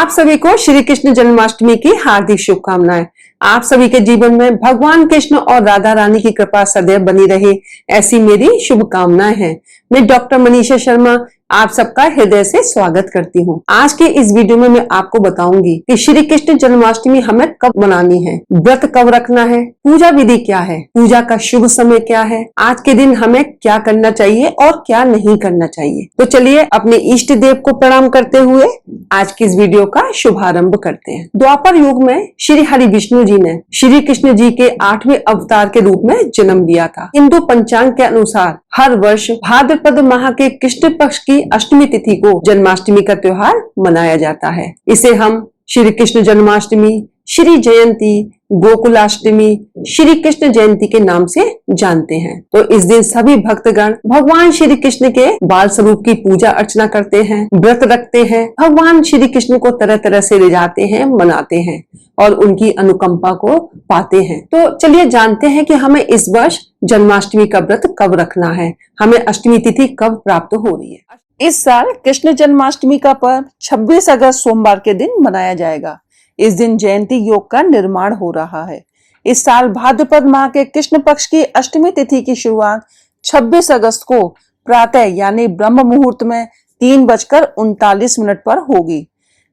आप सभी को श्री कृष्ण जन्माष्टमी की हार्दिक शुभकामनाएं। आप सभी के जीवन में भगवान कृष्ण और राधा रानी की कृपा सदैव बनी रहे, ऐसी मेरी शुभकामनाएं हैं। मैं डॉक्टर मनीषा शर्मा आप सबका हृदय से स्वागत करती हूँ। आज के इस वीडियो में मैं आपको बताऊंगी कि श्री कृष्ण जन्माष्टमी हमें कब मनानी है, व्रत कब रखना है, पूजा विधि क्या है, पूजा का शुभ समय क्या है, आज के दिन हमें क्या करना चाहिए और क्या नहीं करना चाहिए। तो चलिए अपने इष्ट देव को प्रणाम करते हुए आज की इस वीडियो का शुभारंभ करते हैं। द्वापर युग में श्री हरि विष्णु जी ने श्री कृष्ण जी के 8वें अवतार के रूप में जन्म लिया था। हिंदू पंचांग के अनुसार हर वर्ष भाद्रपद माह के कृष्ण पक्ष की अष्टमी तिथि को जन्माष्टमी का त्योहार मनाया जाता है। इसे हम श्री कृष्ण जन्माष्टमी, श्री जयंती, गोकुलाष्टमी, श्री कृष्ण जयंती के नाम से जानते हैं। तो इस दिन सभी भक्तगण भगवान श्री कृष्ण के बाल स्वरूप की पूजा अर्चना करते हैं, व्रत रखते हैं, भगवान श्री कृष्ण को तरह तरह से रिझाते हैं, मनाते हैं और उनकी अनुकंपा को पाते हैं। तो चलिए जानते हैं कि हमें इस वर्ष जन्माष्टमी का व्रत कब रखना है, हमें अष्टमी तिथि कब प्राप्त हो रही है। इस साल कृष्ण जन्माष्टमी का पर्व 26 अगस्त सोमवार के दिन मनाया जाएगा। इस दिन जयंती योग का निर्माण हो रहा है। इस साल भाद्रपद माह के कृष्ण पक्ष की अष्टमी तिथि की शुरुआत 26 अगस्त को प्रातः यानी ब्रह्म मुहूर्त में 3:39 पर होगी।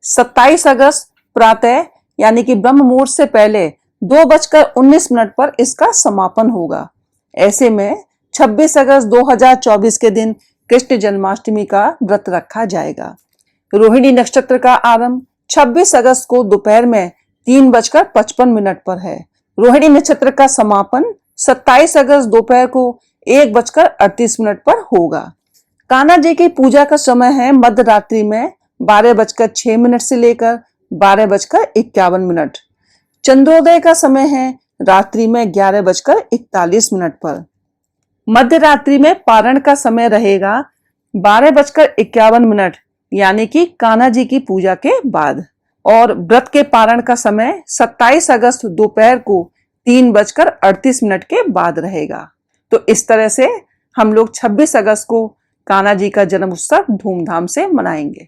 27 अगस्त प्रातः यानी कि ब्रह्म मुहूर्त से पहले 2:19 पर इसका समापन होगा। ऐसे में 26 अगस्त 2024 के दिन कृष्ण जन्माष्टमी का व्रत रखा जाएगा। रोहिणी नक्षत्र का आरंभ 26 अगस्त को दोपहर में 3:55 पर है। रोहिणी नक्षत्र का समापन 27 अगस्त दोपहर को 1:38 पर होगा। कान्हा जी की पूजा का समय है मध्य रात्रि में 12:06 से लेकर 12:51। चंद्रोदय का समय है रात्रि में 11:41 पर। मध्य रात्रि में पारण का समय रहेगा 12:51 यानी कि कान्हा जी की पूजा के बाद, और व्रत के पारण का समय 27 अगस्त दोपहर को 3:38 के बाद रहेगा। तो इस तरह से हम लोग 26 अगस्त को कान्हा जी का जन्म उत्सव धूमधाम से मनाएंगे।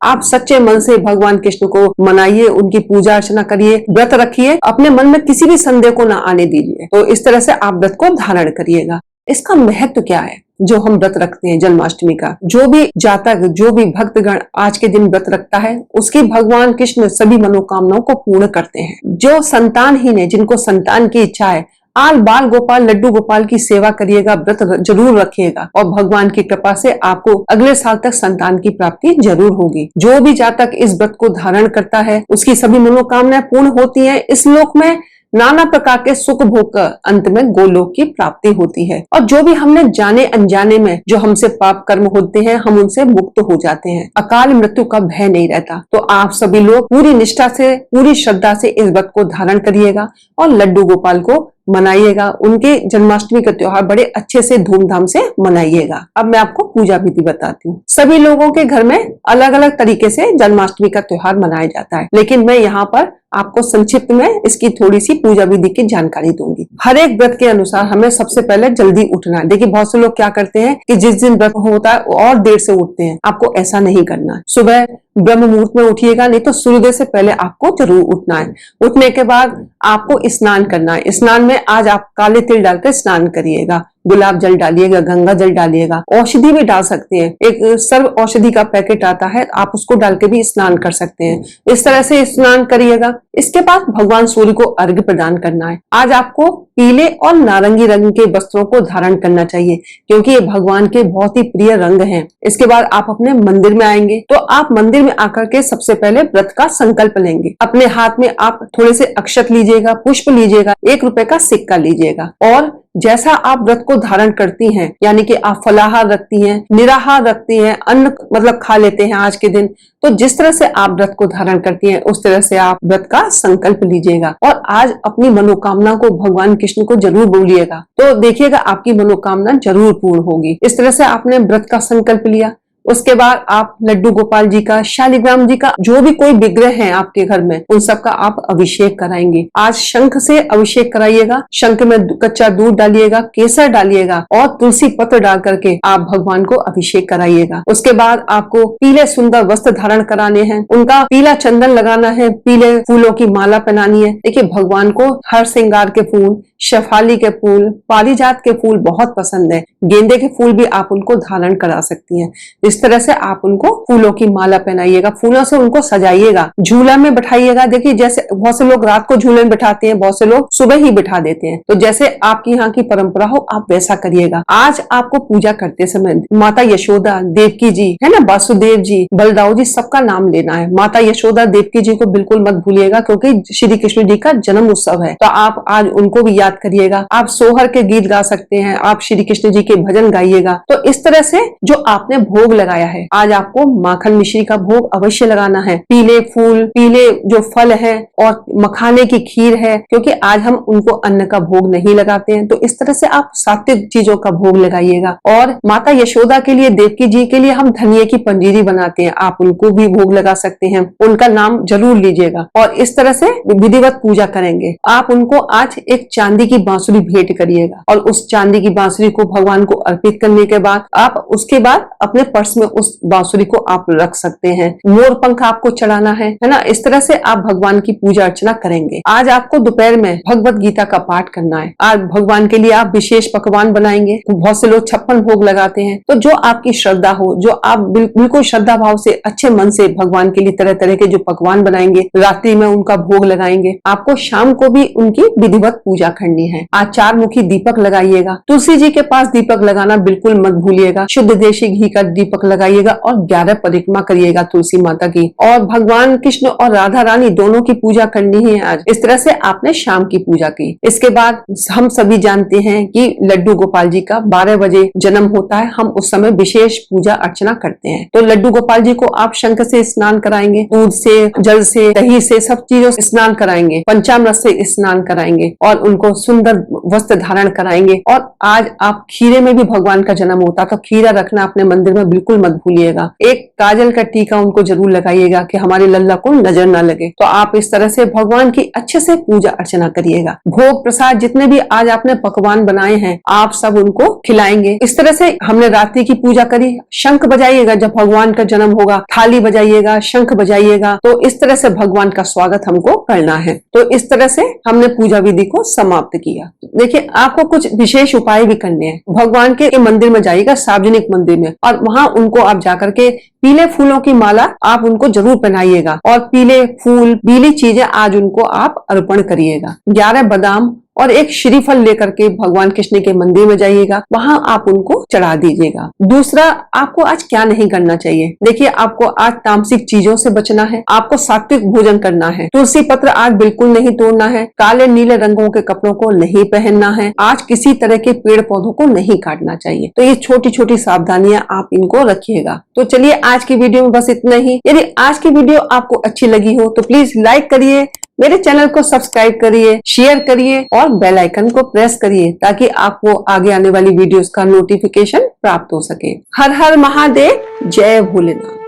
आप सच्चे मन से भगवान कृष्ण को मनाइए, उनकी पूजा अर्चना करिए, व्रत रखिए, अपने मन में किसी भी संदेह को ना आने दीजिए। तो इस तरह से आप व्रत को धारण करिएगा। इसका महत्व क्या है जो हम व्रत रखते हैं जन्माष्टमी का? जो भी जातक, जो भी भक्तगण आज के दिन व्रत रखता है उसकी भगवान कृष्ण सभी मनोकामनाओं को पूर्ण करते हैं। जो संतानहीन है, जिनको संतान की इच्छा है, आल बाल गोपाल लड्डू गोपाल की सेवा करिएगा, व्रत जरूर रखिएगा और भगवान की कृपा से आपको अगले साल तक संतान की प्राप्ति जरूर होगी। जो भी जातक इस व्रत को धारण करता है उसकी सभी मनोकामनाएं पूर्ण होती है। इस लोक में नाना प्रकार के सुख भोग कर अंत में गोलोक की प्राप्ति होती है। और जो भी हमने जाने अनजाने में जो हमसे पाप कर्म होते हैं, हम उनसे मुक्त हो जाते हैं। अकाल मृत्यु का भय नहीं रहता। तो आप सभी लोग पूरी निष्ठा से, पूरी श्रद्धा से इस व्रत को धारण करिएगा और लड्डू गोपाल को मनाइएगा। उनके जन्माष्टमी का त्योहार बड़े अच्छे से धूमधाम से मनाइएगा। अब मैं आपको पूजा विधि बताती हूँ। सभी लोगों के घर में अलग अलग तरीके से जन्माष्टमी का त्योहार मनाया जाता है, लेकिन मैं यहाँ पर आपको संक्षिप्त में इसकी थोड़ी सी पूजा विधि की जानकारी दूंगी। हर एक व्रत के अनुसार हमें सबसे पहले जल्दी उठना है। देखिए बहुत से लोग क्या करते हैं कि जिस दिन व्रत होता है और देर से उठते हैं। आपको ऐसा नहीं करना है। सुबह ब्रह्म मुहूर्त में उठिएगा, नहीं तो सूर्योदय से पहले आपको जरूर उठना है। उठने के बाद आपको स्नान करना है। स्नान में आज आप काले तिल डालकर स्नान करिएगा, गुलाब जल डालिएगा, गंगा जल डालिएगा, औषधि भी डाल सकते हैं। एक सर्व औषधि का पैकेट आता है, आप उसको डाल के भी स्नान कर सकते हैं। इस तरह से स्नान करिएगा। इसके बाद भगवान सूर्य को अर्घ्य प्रदान करना है। आज आपको पीले और नारंगी रंग के वस्त्रों को धारण करना चाहिए, क्योंकि ये भगवान के बहुत ही प्रिय रंग हैं। इसके बाद आप अपने मंदिर में आएंगे, तो आप मंदिर में आकर के सबसे पहले व्रत का संकल्प लेंगे। अपने हाथ में आप थोड़े से अक्षत लीजिएगा, पुष्प लीजिएगा, 1 रुपए का सिक्का लीजिएगा और जैसा आप व्रत को धारण करती हैं, यानी कि आप फलाहार रखती हैं, निराहार रखती हैं, अन्न मतलब खा लेते हैं आज के दिन, तो जिस तरह से आप व्रत को धारण करती हैं उस तरह से आप व्रत का संकल्प लीजिएगा और आज अपनी मनोकामना को भगवान कृष्ण को जरूर बोलिएगा। तो देखिएगा आपकी मनोकामना जरूर पूर्ण होगी। इस तरह से आपने व्रत का संकल्प लिया। उसके बाद आप लड्डू गोपाल जी का, शालिग्राम जी का, जो भी कोई विग्रह है आपके घर में, उन सब का आप अभिषेक कराएंगे। आज शंख से अभिषेक कराइएगा। शंख में कच्चा दूध डालिएगा, केसर डालिएगा और तुलसी पत्र डाल करके आप भगवान को अभिषेक कराइएगा। उसके बाद आपको पीले सुंदर वस्त्र धारण कराने हैं, उनका पीला चंदन लगाना है, पीले फूलों की माला पहनानी है। देखिए, भगवान को हर श्रृंगार के फूल, शेफाली के फूल, पारिजात के फूल बहुत पसंद है। गेंदे के फूल भी आप उनको धारण करा सकती हैं। इस तरह से आप उनको फूलों की माला पहनाइएगा, फूलों से उनको सजाइएगा, झूला में बैठाइएगा। देखिए, जैसे बहुत से लोग रात को झूले में बैठाते हैं, बहुत से लोग सुबह ही बैठा देते हैं, तो जैसे आपकी यहाँ की परंपरा हो आप वैसा करिएगा। आज आपको पूजा करते समय माता यशोदा, देवकी जी है ना, वासुदेव जी, बलदाऊ जी, सबका नाम लेना है। माता यशोदा, देवकी जी को बिल्कुल मत भूलिएगा, क्योंकि श्री कृष्ण जी का जन्म उत्सव है, तो आप आज उनको भी याद करिएगा। आप सोहर के गीत गा सकते हैं, आप श्री कृष्ण जी के भजन गाइएगा। तो इस तरह से जो आपने भोग लगाया है, आज आपको माखन मिश्री का भोग अवश्य लगाना है। पीले फूल, पीले जो फल है और मखाने की खीर है, क्योंकि आज हम उनको अन्न का भोग नहीं लगाते हैं, तो इस तरह से आप सात्विक चीजों का भोग लगाइएगा। और माता यशोदा के लिए, देवकी जी के लिए हम धनिये की पंजीरी बनाते हैं, आप उनको भी भोग लगा सकते हैं, उनका नाम जरूर लीजिएगा। और इस तरह से विधिवत पूजा करेंगे। आप उनको आज एक चांदी की बांसुरी भेंट करिएगा और उस चांदी की बांसुरी को भगवान को अर्पित करने के बाद आप उसके बाद अपने पर्स में उस बांसुरी को आप रख सकते हैं। मोर पंख आपको चढ़ाना है ना। इस तरह से आप भगवान की पूजा अर्चना करेंगे। आज आपको दोपहर में भगवत गीता का पाठ करना है। आज भगवान के लिए आप विशेष पकवान बनाएंगे। बहुत से लोग 56 भोग लगाते हैं, तो जो आपकी श्रद्धा हो, जो आप बिल्कुल श्रद्धा भाव से, अच्छे मन से भगवान के लिए तरह तरह के जो पकवान बनाएंगे, रात्रि में उनका भोग लगाएंगे। आपको शाम को भी उनकी विधिवत पूजा करनी है। आज 4 मुखी दीपक लगाइएगा। तुलसी जी के पास दीपक लगाना बिल्कुल मत भूलिएगा। शुद्ध देशी घी का दीपक लगाइएगा और 11 परिक्रमा करिएगा तुलसी माता की। और भगवान कृष्ण और राधा रानी दोनों की पूजा करनी है आज। इस तरह से आपने शाम की पूजा की। इसके बाद हम सभी जानते हैं कि लड्डू गोपाल जी का 12 बजे जन्म होता है। हम उस समय विशेष पूजा अर्चना करते हैं। तो लड्डू गोपाल जी को आप शंख से स्नान कराएंगे, दूध से, जल से, दही से, सब चीजों से स्नान कराएंगे, पंचामृत से स्नान कराएंगे और उनको सुंदर वस्त्र धारण कराएंगे। और आज आप खीरे में भी भगवान का जन्म होता, तो खीरा रखना अपने मंदिर में बिल्कुल मत भूलिएगा। एक काजल का टीका उनको जरूर लगाइएगा कि हमारे लल्ला को नजर ना लगे। तो आप इस तरह से भगवान की अच्छे से पूजा अर्चना करिएगा। भोग प्रसाद जितने भी आज आपने पकवान बनाए हैं, आप सब उनको खिलाएंगे। इस तरह से हमने रात्रि की पूजा करी। शंख बजाइएगा जब भगवान का जन्म होगा, थाली बजाइएगा, शंख बजाइएगा। तो इस तरह से भगवान का स्वागत हमको करना है। तो इस तरह से हमने पूजा विधि को समाप्त किया। देखिए, आपको कुछ विशेष उपाय भी करने हैं। भगवान के मंदिर में जाइएगा, सार्वजनिक मंदिर में, और वहां उनको आप जाकर के पीले फूलों की माला आप उनको जरूर पहनाइएगा और पीले फूल, पीली चीजें आज उनको आप अर्पण करिएगा। 11 बादाम और एक श्रीफल लेकर के भगवान कृष्ण के मंदिर में जाइएगा, वहां आप उनको चढ़ा दीजिएगा। दूसरा, आपको आज क्या नहीं करना चाहिए। देखिए, आपको आज तामसिक चीजों से बचना है। आपको सात्विक भोजन करना है। तुलसी पत्र आज बिल्कुल नहीं तोड़ना है। काले नीले रंगों के कपड़ों को नहीं पहनना है। आज किसी तरह के पेड़ पौधों को नहीं काटना चाहिए। तो ये छोटी छोटी सावधानियां आप इनको रखिएगा। तो चलिए, आज की वीडियो में बस इतना ही। यदि आज की वीडियो आपको अच्छी लगी हो तो प्लीज लाइक करिए, मेरे चैनल को सब्सक्राइब करिए, शेयर करिए और बेल आइकन को प्रेस करिए, ताकि आपको आगे आने वाली वीडियोस का नोटिफिकेशन प्राप्त हो सके। हर हर महादेव, जय भोलेनाथ।